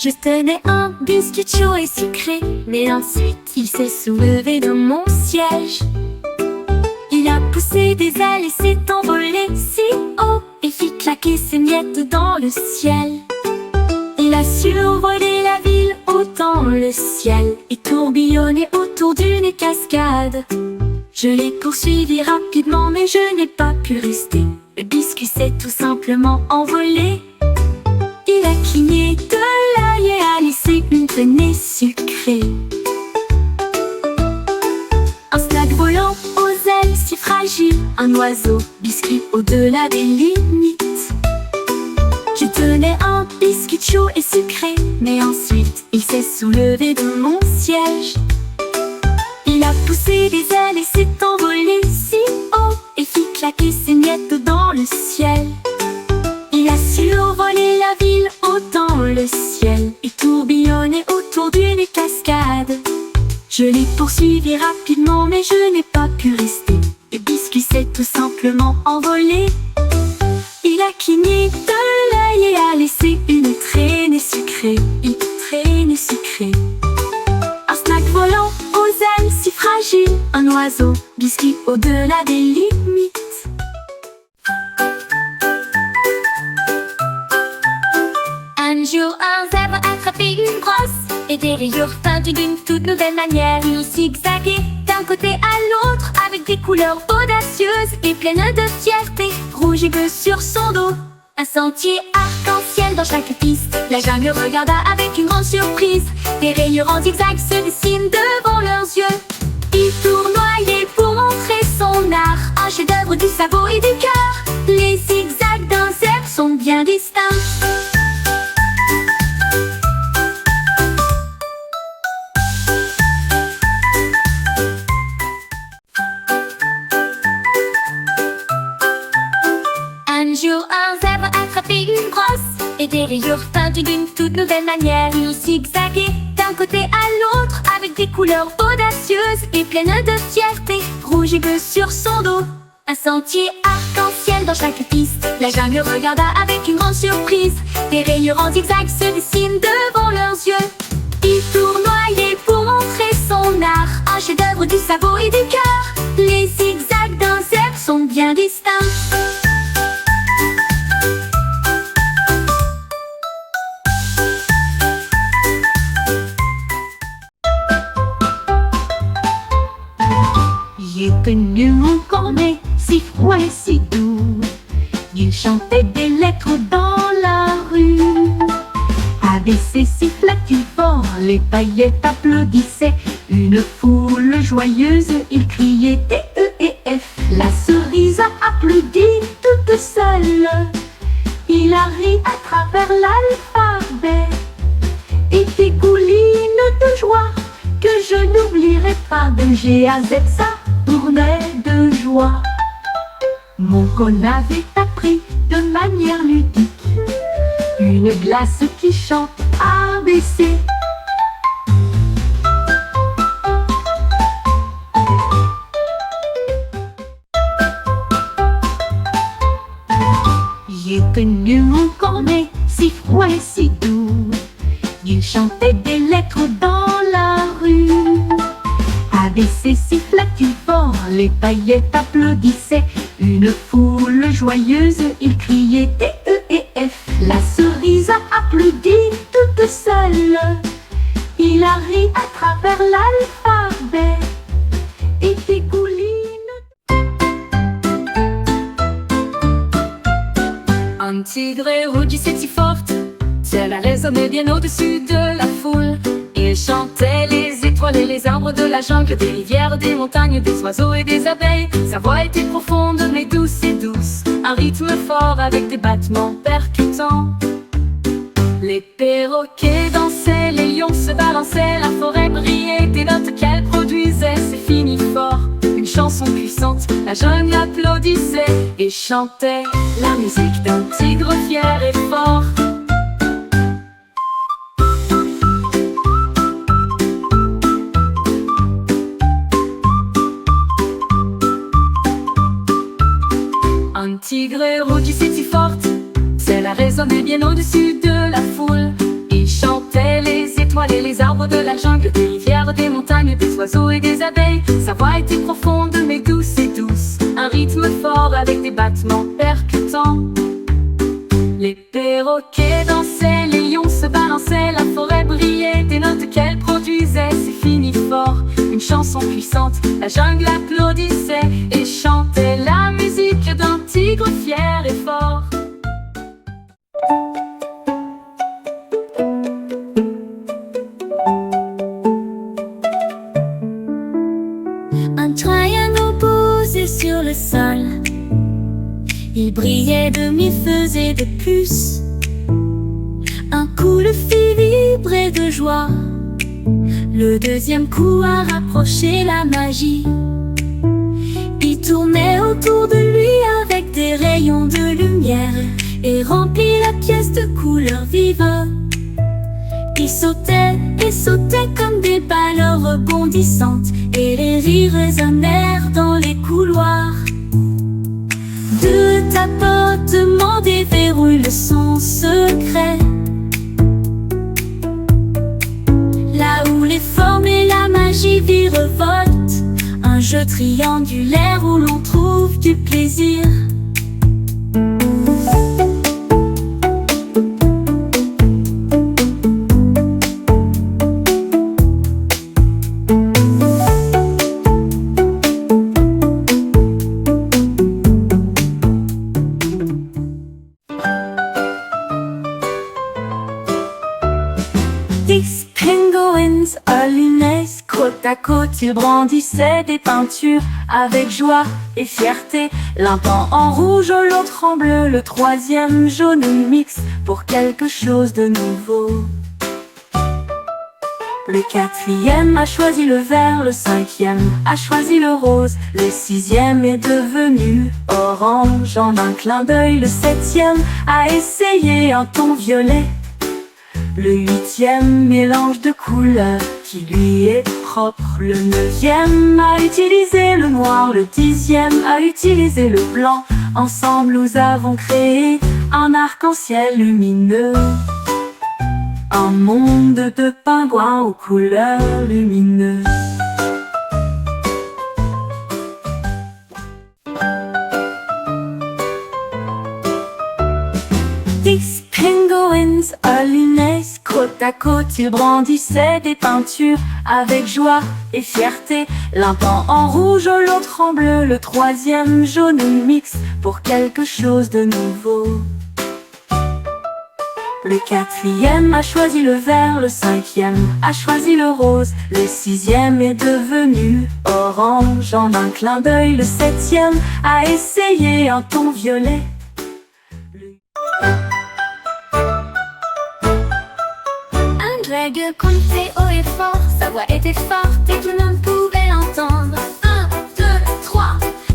Je tenais un biscuit chaud et sucré, mais ensuite il s'est soulevé de mon siège. Il a poussé des ailes et s'est envolé si haut et fit claquer ses miettes dans le ciel. Il a survolé la ville haut dans le ciel et tourbillonné autour d'une cascade. Je l'ai poursuivi rapidement, mais je n'ai pas pu rester. Le biscuit s'est tout simplement envolé. Il a cligné de l'œil et a laissé une traînée sucrée. Un snack volant aux ailes si fragiles, un oiseau biscuit au-delà des limites. Je tenais un biscuit chaud et sucré, mais ensuite il s'est soulevé de mon siège. Il a poussé des ailes et s'est envolé si haut et fit claquer ses miettes dans le ciel. Il a survolé la ville haut dans le ciel et tourbillonné autour d'une cascade. Je l'ai poursuivi rapidement, mais je n'ai pas pu rester. Le biscuit s'est tout simplement envolé. Il a cligné de l'œil et a laissé une traînée sucrée. Une traînée sucrée. Un snack volant aux ailes si fragiles, un oiseau biscuit au-delà des limites. Un jour, un zèbre a attrapé une brosse et des rayures peintues d'une toute nouvelle manière. Il zigzaguait d'un côté à l'autre avec des couleurs audacieuses et pleines de fierté. Rouge et bleu sur son dos, un sentier arc-en-ciel dans chaque piste. La jungle regarda avec une grande surprise. Des rayures en zigzag se dessinent devant leurs yeux. Il tournoyait pour montrer son art, un chef-d'œuvre du sabot et du cœur. Les zigzags d'un zèbre sont bien distincts. Un jour, un zèbre a attrapé une brosse et des rayures peintues d'une toute nouvelle manière. Il zigzaguait d'un côté à l'autre avec des couleurs audacieuses et pleines de fierté. Rouge et bleu sur son dos, un sentier arc-en-ciel dans chaque piste. La jungle regarda avec une grande surprise. Des rayures en zigzag se dessinent devant leurs yeux. Il tournoyait pour montrer son art, un chef-d'œuvre du sabot et du cœur. Les zigzags d'un zèbre sont bien distincts. Il est venu mon cornet, si froid et si doux. Il chantait des lettres dans la rue. Avec ses sifflets forts, les paillettes applaudissaient. Une foule joyeuse, il criait T-E-E-F. La cerise a applaudi toute seule. Il a ri à travers l'alphabet et dégouline de joie que je n'oublierai pas. De G à Z, ça tournait de joie. Mon con avait appris de manière ludique une glace qui chante ABC. Il est venu mon cornet, si froid et si doux. Il chantait des lettres dans la rue. Avec ses sifflets forts, les paillettes applaudissaient. Une foule joyeuse, il criait T-E-E-F. La cerise a applaudi toute seule. Il a ri à travers l'alphabet et dégouline. Un tigre rugissait si forte, cela résonnait bien au-dessus de la foule. Il chantait les étoiles et les arbres de la jungle, des rivières, des montagnes, des oiseaux et des abeilles. Sa voix était profonde mais douce et douce, un rythme fort avec des battements percutants. Les perroquets dansaient, les lions se balançaient, la forêt brillait des notes qu'elle produisait. C'est fini fort, une chanson puissante, la jungle applaudissait et chantait la musique d'un tigre fier et fort. Un tigre rugissait si forte, cela résonnait bien au-dessus de la foule. Il chantait arbres de la jungle, des rivières, des montagnes, des oiseaux et des abeilles. Sa voix était profonde mais douce et douce, un rythme fort avec des battements percutants. Les perroquets dansaient, les lions se balançaient, la forêt brillait des notes qu'elle produisait. C'est fini fort, une chanson puissante, la jungle applaudissait et chantait la musique d'un tigre fier et fort. Un triangle posé sur le sol, il brillait de mille feux et de puces. Un coup le fit vibrer de joie, le deuxième coup a rapproché la magie. Il tournait autour de lui avec des rayons de lumière et remplit la pièce de couleurs vives. Il sautait et sautait comme des balles rebondissantes et les rires résonnèrent dans les couloirs. De tapotements déverrouille son secret, là où les formes et la magie virevoltent, un jeu triangulaire où l'on trouve du plaisir. Dix penguins à lunettes, côte à côte, ils brandissaient des peintures avec joie et fierté. L'un peint en rouge, l'autre en bleu, le troisième jaune mix pour quelque chose de nouveau. Le quatrième a choisi le vert, le cinquième a choisi le rose, le sixième est devenu orange en un clin d'œil, le septième a essayé un ton violet. Le huitième mélange de couleurs qui lui est propre. Le neuvième a utilisé le noir, le dixième a utilisé le blanc. Ensemble nous avons créé un arc-en-ciel lumineux, un monde de pingouins aux couleurs lumineuses. Dix penguins à lunettes, côte à côte, ils brandissaient des peintures avec joie et fierté. L'un peint en rouge, l'autre en bleu, le troisième jaune mix pour quelque chose de nouveau. Le quatrième a choisi le vert, le cinquième a choisi le rose, le sixième est devenu orange en un clin d'œil, le septième a essayé un ton violet. Greg comptait haut et fort, sa voix était forte et tout le monde pouvait l'entendre. 1, 2, 3,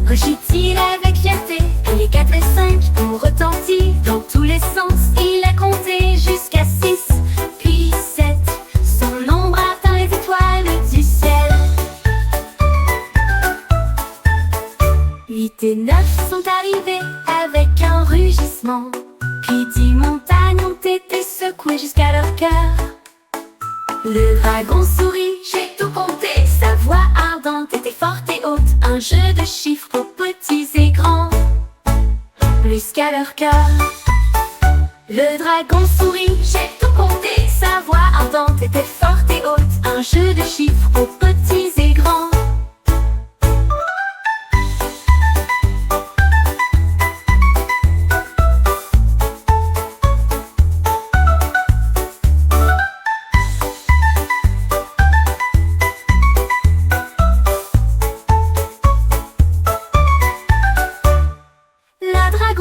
rugit-il avec fierté, et les 4 et 5 ont retenti dans tous les sens. Il a compté jusqu'à 6, puis 7, son ombre atteint les étoiles du ciel. 8 et 9 sont arrivés avec un rugissement, puis 10 montagnes ont été secouées jusqu'à leur cœur. Le dragon sourit, j'ai tout compté, sa voix ardente était forte et haute, un jeu de chiffres pour petits et grands, plus qu'à leur cœur. Le dragon sourit, j'ai tout compté, sa voix ardente était forte et haute, un jeu de chiffres pour petits et grands.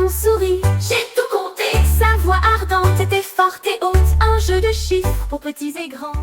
Souris, j'ai tout compté, sa voix ardente était forte et haute, un jeu de chiffres pour petits et grands.